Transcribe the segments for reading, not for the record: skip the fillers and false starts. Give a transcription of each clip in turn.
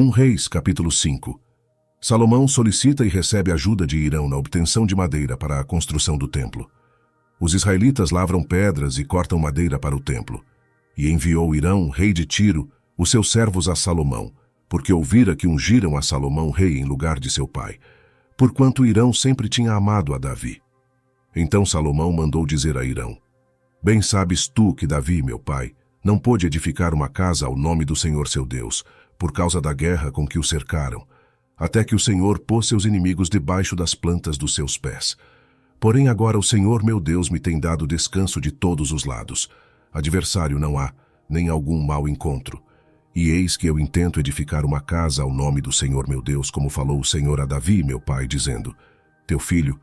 Reis, capítulo 5. Salomão solicita e recebe ajuda de Hirão na obtenção de madeira para a construção do templo. Os israelitas lavram pedras e cortam madeira para o templo. E enviou Hirão, rei de Tiro, os seus servos a Salomão, porque ouvira que ungiram a Salomão rei em lugar de seu pai, porquanto Hirão sempre tinha amado a Davi. Então Salomão mandou dizer a Hirão: Bem sabes tu que Davi, meu pai, não pôde edificar uma casa ao nome do Senhor seu Deus, por causa da guerra com que o cercaram, até que o Senhor pôs seus inimigos debaixo das plantas dos seus pés. Porém agora o Senhor meu Deus me tem dado descanso de todos os lados. Adversário não há, nem algum mau encontro. E eis que eu intento edificar uma casa ao nome do Senhor meu Deus, como falou o Senhor a Davi, meu pai, dizendo: Teu filho,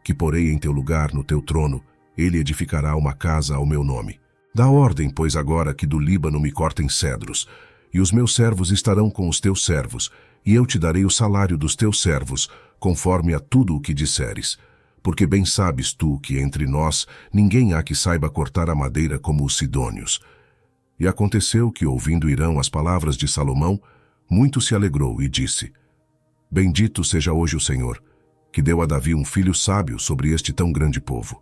que porei em teu lugar no teu trono, ele edificará uma casa ao meu nome. Dá ordem, pois, agora que do Líbano me cortem cedros, e os meus servos estarão com os teus servos, e eu te darei o salário dos teus servos, conforme a tudo o que disseres. Porque bem sabes tu que entre nós ninguém há que saiba cortar a madeira como os sidônios. E aconteceu que, ouvindo Hirão as palavras de Salomão, muito se alegrou e disse: Bendito seja hoje o Senhor, que deu a Davi um filho sábio sobre este tão grande povo.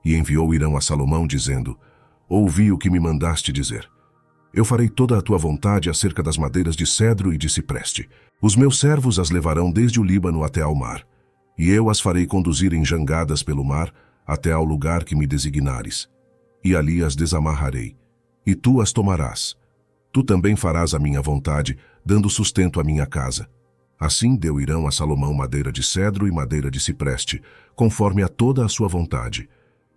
E enviou Hirão a Salomão, dizendo: Ouvi o que me mandaste dizer. Eu farei toda a tua vontade acerca das madeiras de cedro e de cipreste. Os meus servos as levarão desde o Líbano até ao mar, e eu as farei conduzir em jangadas pelo mar até ao lugar que me designares. E ali as desamarrarei, e tu as tomarás. Tu também farás a minha vontade, dando sustento à minha casa. Assim deu Hirão a Salomão madeira de cedro e madeira de cipreste, conforme a toda a sua vontade.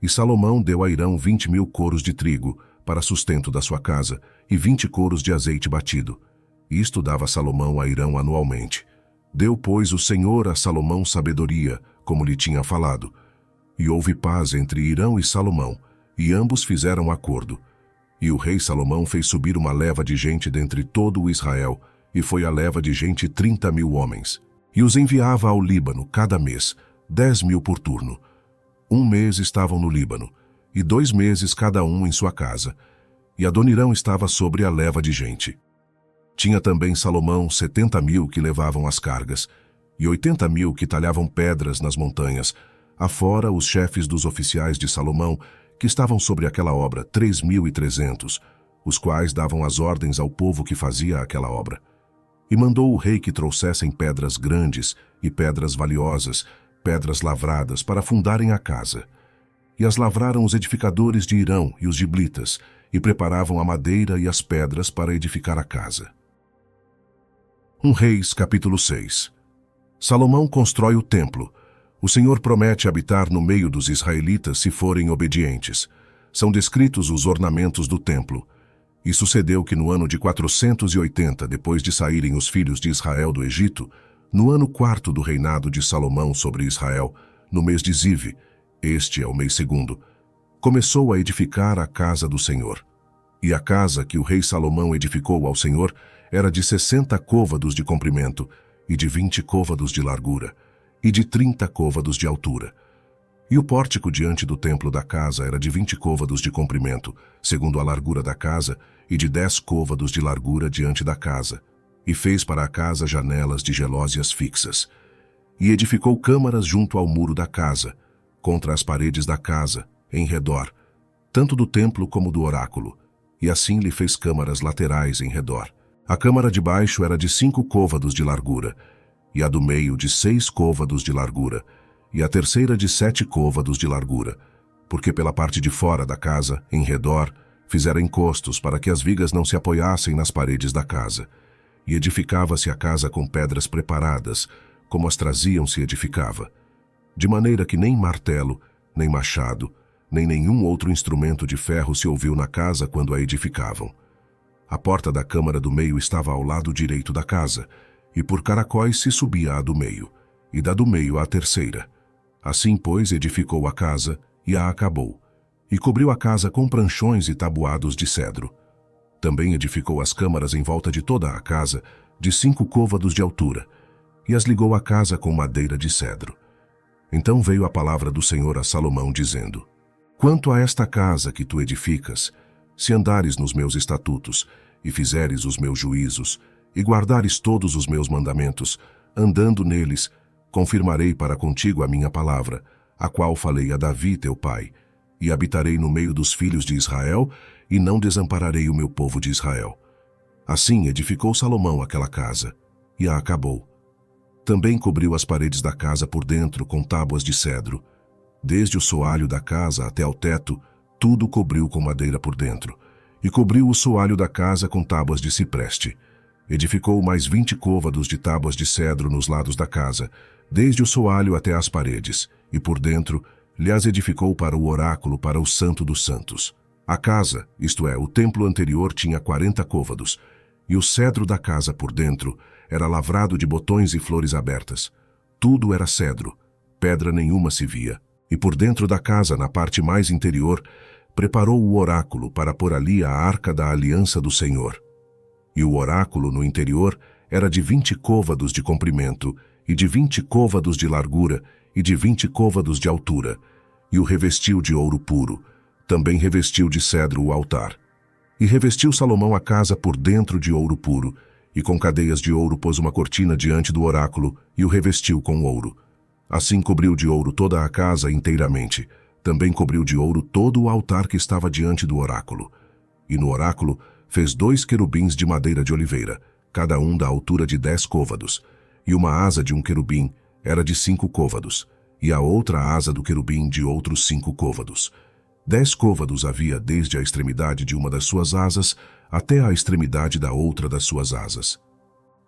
E Salomão deu a Hirão 20.000 coros de trigo, para sustento da sua casa, e 20 coros de azeite batido. Isto dava Salomão a Hirão anualmente. Deu, pois, o Senhor a Salomão sabedoria, como lhe tinha falado. E houve paz entre Hirão e Salomão, e ambos fizeram acordo. E o rei Salomão fez subir uma leva de gente dentre todo o Israel, e foi a leva de gente 30.000 homens. E os enviava ao Líbano cada mês, 10.000 por turno. 1 mês estavam no Líbano, e 2 meses cada um em sua casa. E Adonirão estava sobre a leva de gente. Tinha também Salomão 70.000 que levavam as cargas, e 80.000 que talhavam pedras nas montanhas, afora os chefes dos oficiais de Salomão, que estavam sobre aquela obra, 3.300, os quais davam as ordens ao povo que fazia aquela obra. E mandou o rei que trouxessem pedras grandes e pedras valiosas, pedras lavradas, para fundarem a casa. E as lavraram os edificadores de Hirão e os giblitas, e preparavam a madeira e as pedras para edificar a casa. Reis, capítulo 6. Salomão constrói o templo. O Senhor promete habitar no meio dos israelitas se forem obedientes. São descritos os ornamentos do templo. E sucedeu que no ano de 480, depois de saírem os filhos de Israel do Egito, no ano 4º do reinado de Salomão sobre Israel, no mês de Zive, este é o mês 2º, começou a edificar a casa do Senhor. E a casa que o rei Salomão edificou ao Senhor era de 60 côvados de comprimento, e de 20 côvados de largura, e de 30 côvados de altura. E o pórtico diante do templo da casa era de 20 côvados de comprimento, segundo a largura da casa, e de 10 côvados de largura diante da casa. E fez para a casa janelas de gelósias fixas. E edificou câmaras junto ao muro da casa, contra as paredes da casa, em redor, tanto do templo como do oráculo, e assim lhe fez câmaras laterais em redor. A câmara de baixo era de 5 côvados de largura, e a do meio de 6 côvados de largura, e a terceira de 7 côvados de largura, porque pela parte de fora da casa, em redor, fizeram encostos para que as vigas não se apoiassem nas paredes da casa. E edificava-se a casa com pedras preparadas, como as traziam se edificava, de maneira que nem martelo, nem machado, nem nenhum outro instrumento de ferro se ouviu na casa quando a edificavam. A porta da câmara do meio estava ao lado direito da casa, e por caracóis se subia a do meio, e da do meio a terceira. Assim, pois, edificou a casa, e a acabou, e cobriu a casa com pranchões e tabuados de cedro. Também edificou as câmaras em volta de toda a casa, de 5 côvados de altura, e as ligou à casa com madeira de cedro. Então veio a palavra do Senhor a Salomão, dizendo: Quanto a esta casa que tu edificas, se andares nos meus estatutos, e fizeres os meus juízos, e guardares todos os meus mandamentos, andando neles, confirmarei para contigo a minha palavra, a qual falei a Davi teu pai, e habitarei no meio dos filhos de Israel, e não desampararei o meu povo de Israel. Assim edificou Salomão aquela casa, e a acabou. Também cobriu as paredes da casa por dentro com tábuas de cedro. Desde o soalho da casa até ao teto, tudo cobriu com madeira por dentro, e cobriu o soalho da casa com tábuas de cipreste. Edificou mais 20 côvados de tábuas de cedro nos lados da casa, desde o soalho até as paredes, e por dentro lhe as edificou para o oráculo, para o Santo dos Santos. A casa, isto é, o templo anterior, tinha 40 côvados, e o cedro da casa por dentro era lavrado de botões e flores abertas. Tudo era cedro, pedra nenhuma se via. E por dentro da casa, na parte mais interior, preparou o oráculo para pôr ali a arca da aliança do Senhor. E o oráculo no interior era de 20 côvados de comprimento, e de 20 côvados de largura, e de 20 côvados de altura, e o revestiu de ouro puro. Também revestiu de cedro o altar. E revestiu Salomão a casa por dentro de ouro puro, e com cadeias de ouro pôs uma cortina diante do oráculo, e o revestiu com ouro. Assim cobriu de ouro toda a casa inteiramente. Também cobriu de ouro todo o altar que estava diante do oráculo. E no oráculo fez 2 querubins de madeira de oliveira, cada um da altura de 10 côvados. E uma asa de um querubim era de 5 côvados, e a outra asa do querubim de outros 5 côvados. 10 côvados havia desde a extremidade de uma das suas asas até a extremidade da outra das suas asas.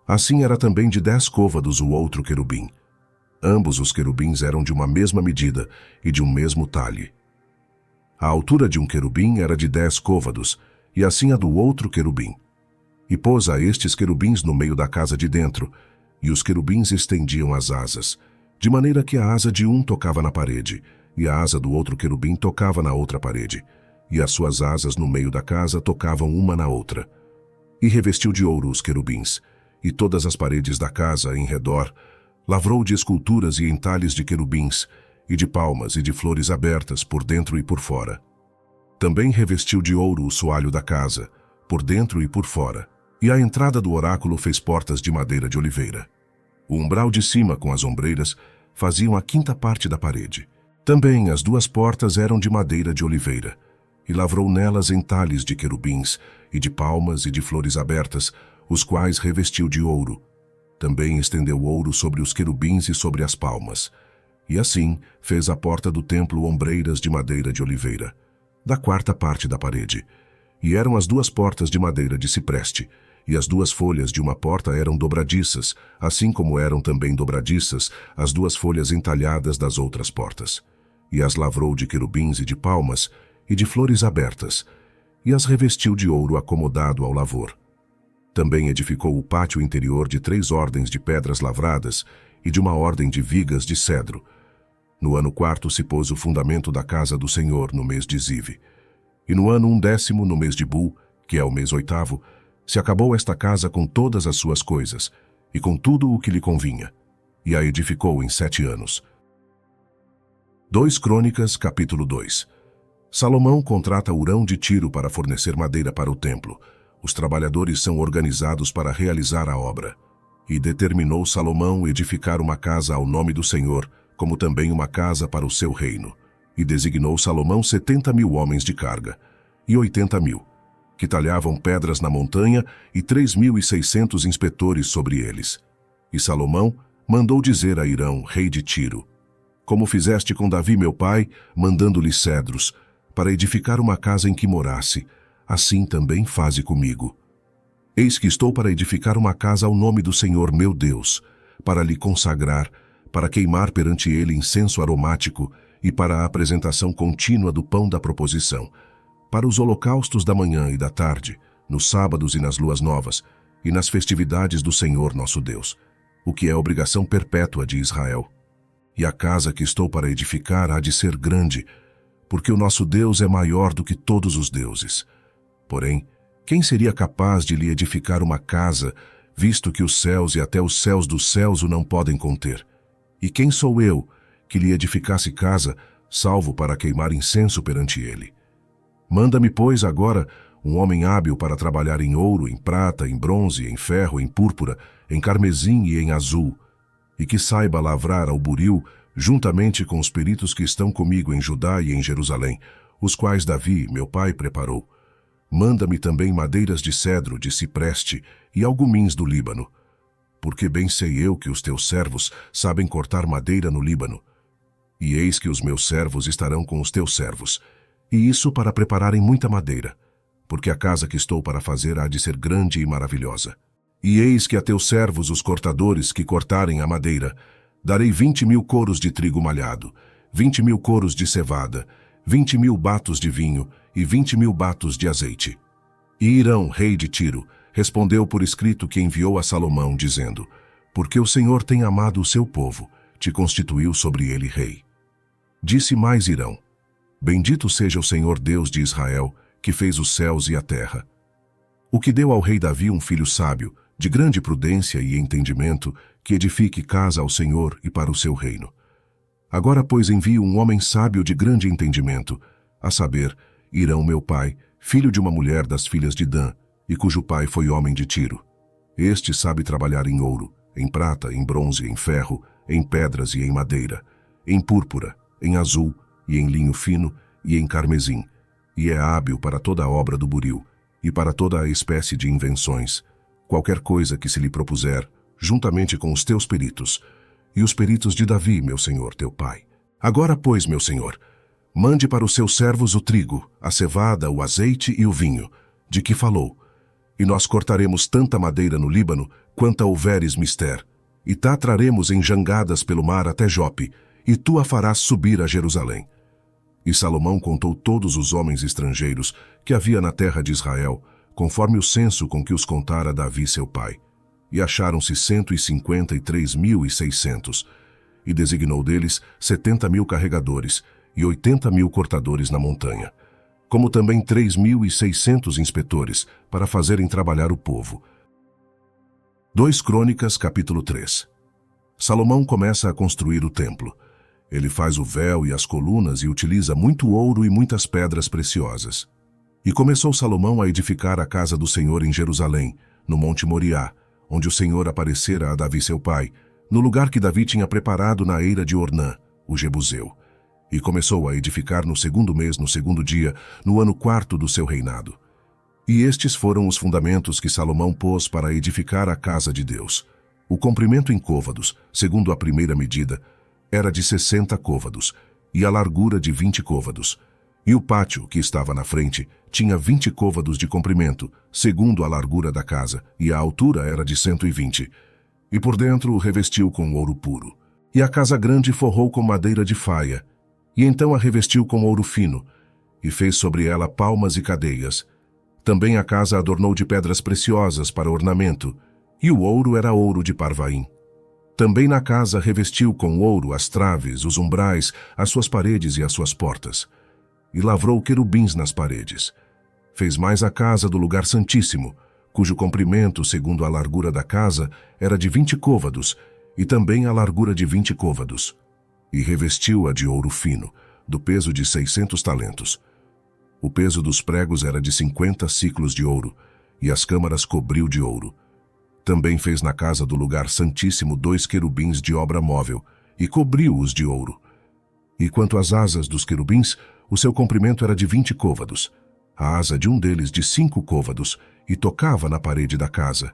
Assim era também de 10 côvados o outro querubim. Ambos os querubins eram de uma mesma medida e de um mesmo talhe. A altura de um querubim era de 10 côvados, e assim a do outro querubim. E pôs a estes querubins no meio da casa de dentro, e os querubins estendiam as asas, de maneira que a asa de um tocava na parede, e a asa do outro querubim tocava na outra parede, e as suas asas no meio da casa tocavam uma na outra. E revestiu de ouro os querubins, e todas as paredes da casa em redor, lavrou de esculturas e entalhes de querubins, e de palmas e de flores abertas por dentro e por fora. Também revestiu de ouro o soalho da casa, por dentro e por fora, e à entrada do oráculo fez portas de madeira de oliveira. O umbral de cima com as ombreiras faziam a 5ª parte da parede. Também as 2 portas eram de madeira de oliveira, e lavrou nelas entalhes de querubins, e de palmas e de flores abertas, os quais revestiu de ouro. Também estendeu ouro sobre os querubins e sobre as palmas. E assim fez a porta do templo ombreiras de madeira de oliveira, da 4ª parte da parede. E eram as 2 portas de madeira de cipreste, e as 2 folhas de uma porta eram dobradiças, assim como eram também dobradiças as 2 folhas entalhadas das outras portas. E as lavrou de querubins e de palmas, e de flores abertas, e as revestiu de ouro acomodado ao lavor. Também edificou o pátio interior de 3 ordens de pedras lavradas e de uma ordem de vigas de cedro. No ano 4º se pôs o fundamento da casa do Senhor no mês de Zive. E no ano 10º, no mês de Bu, que é o mês 8º, se acabou esta casa com todas as suas coisas, e com tudo o que lhe convinha, e a edificou em 7 anos. 2 Crônicas, capítulo 2. Salomão contrata Hurão de Tiro para fornecer madeira para o templo. Os trabalhadores são organizados para realizar a obra. E determinou Salomão edificar uma casa ao nome do Senhor, como também uma casa para o seu reino. E designou Salomão 70.000 homens de carga, e 80.000, que talhavam pedras na montanha, e 3.600 inspetores sobre eles. E Salomão mandou dizer a Hirão, rei de Tiro: como fizeste com Davi meu pai, mandando-lhe cedros, para edificar uma casa em que morasse, assim também faze comigo. Eis que estou para edificar uma casa ao nome do Senhor meu Deus, para lhe consagrar, para queimar perante ele incenso aromático e para a apresentação contínua do pão da proposição, para os holocaustos da manhã e da tarde, nos sábados e nas luas novas, e nas festividades do Senhor nosso Deus, o que é obrigação perpétua de Israel. E a casa que estou para edificar há de ser grande, porque o nosso Deus é maior do que todos os deuses. Porém, quem seria capaz de lhe edificar uma casa, visto que os céus e até os céus dos céus o não podem conter? E quem sou eu, que lhe edificasse casa, salvo para queimar incenso perante ele? Manda-me, pois, agora um homem hábil para trabalhar em ouro, em prata, em bronze, em ferro, em púrpura, em carmesim e em azul, e que saiba lavrar ao buril, juntamente com os peritos que estão comigo em Judá e em Jerusalém, os quais Davi, meu pai, preparou. Manda-me também madeiras de cedro, de cipreste e algumins do Líbano, porque bem sei eu que os teus servos sabem cortar madeira no Líbano. E eis que os meus servos estarão com os teus servos, e isso para prepararem muita madeira, porque a casa que estou para fazer há de ser grande e maravilhosa. E eis que a teus servos, os cortadores, que cortarem a madeira, darei 20.000 coros de trigo malhado, 20.000 coros de cevada, 20.000 batos de vinho e 20.000 batos de azeite. E Irão, rei de Tiro, respondeu por escrito que enviou a Salomão, dizendo: porque o Senhor tem amado o seu povo, te constituiu sobre ele rei. Disse mais Irão: bendito seja o Senhor Deus de Israel, que fez os céus e a terra. O que deu ao rei Davi um filho sábio, de grande prudência e entendimento, que edifique casa ao Senhor e para o seu reino. Agora, pois, envio um homem sábio de grande entendimento, a saber, Irão meu pai, filho de uma mulher das filhas de Dan, e cujo pai foi homem de Tiro. Este sabe trabalhar em ouro, em prata, em bronze, em ferro, em pedras e em madeira, em púrpura, em azul, e em linho fino, e em carmesim, e é hábil para toda a obra do buril, e para toda a espécie de invenções, qualquer coisa que se lhe propuser, juntamente com os teus peritos, e os peritos de Davi, meu senhor, teu pai. Agora, pois, meu senhor, mande para os seus servos o trigo, a cevada, o azeite e o vinho, de que falou, e nós cortaremos tanta madeira no Líbano, quanta houveres mister, e ta traremos em jangadas pelo mar até Jope, e tu a farás subir a Jerusalém. E Salomão contou todos os homens estrangeiros que havia na terra de Israel, conforme o censo com que os contara Davi seu pai. E acharam-se 153.600, e designou deles 70.000 carregadores e 80.000 cortadores na montanha, como também 3.600 inspetores para fazerem trabalhar o povo. 2 Crônicas, capítulo 3. Salomão começa a construir o templo. Ele faz o véu e as colunas e utiliza muito ouro e muitas pedras preciosas. E começou Salomão a edificar a casa do Senhor em Jerusalém, no Monte Moriá, onde o Senhor aparecera a Davi seu pai, no lugar que Davi tinha preparado na eira de Ornã, o Jebuseu. E começou a edificar no 2º mês, no 2º dia, no ano 4º do seu reinado. E estes foram os fundamentos que Salomão pôs para edificar a casa de Deus. O comprimento em côvados, segundo a primeira medida, era de 60 côvados, e a largura de 20 côvados. E o pátio, que estava na frente, tinha 20 côvados de comprimento, segundo a largura da casa, e a altura era de 120. E por dentro o revestiu com ouro puro. E a casa grande forrou com madeira de faia, e então a revestiu com ouro fino, e fez sobre ela palmas e cadeias. Também a casa adornou de pedras preciosas para ornamento, e o ouro era ouro de Parvaim. Também na casa revestiu com ouro as traves, os umbrais, as suas paredes e as suas portas. E lavrou querubins nas paredes. Fez mais a casa do lugar santíssimo, cujo comprimento, segundo a largura da casa, era de 20 côvados, e também a largura de 20 côvados. E revestiu-a de ouro fino, do peso de 600 talentos. O peso dos pregos era de 50 siclos de ouro, e as câmaras cobriu de ouro. Também fez na casa do lugar santíssimo 2 querubins de obra móvel, e cobriu-os de ouro. E quanto às asas dos querubins, o seu comprimento era de 20 côvados, a asa de um deles de 5 côvados, e tocava na parede da casa,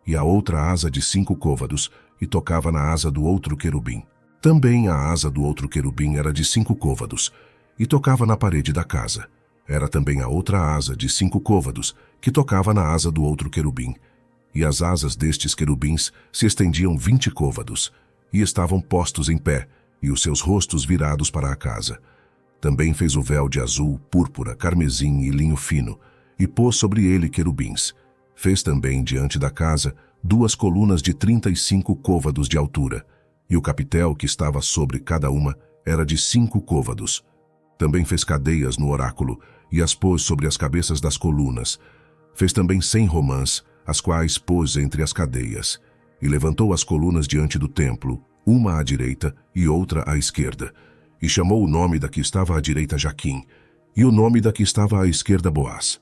e a outra asa de 5 côvados, e tocava na asa do outro querubim. Também a asa do outro querubim era de 5 côvados, e tocava na parede da casa. Era também a outra asa de 5 côvados, que tocava na asa do outro querubim. E as asas destes querubins se estendiam 20 côvados, e estavam postos em pé, e os seus rostos virados para a casa. Também fez o véu de azul, púrpura, carmesim e linho fino, e pôs sobre ele querubins. Fez também, diante da casa, 2 colunas de 35 côvados de altura, e o capitel que estava sobre cada uma era de 5 côvados. Também fez cadeias no oráculo, e as pôs sobre as cabeças das colunas. Fez também 100 romãs, as quais pôs entre as cadeias, e levantou as colunas diante do templo, uma à direita e outra à esquerda, e chamou o nome da que estava à direita Jaquim, e o nome da que estava à esquerda Boaz.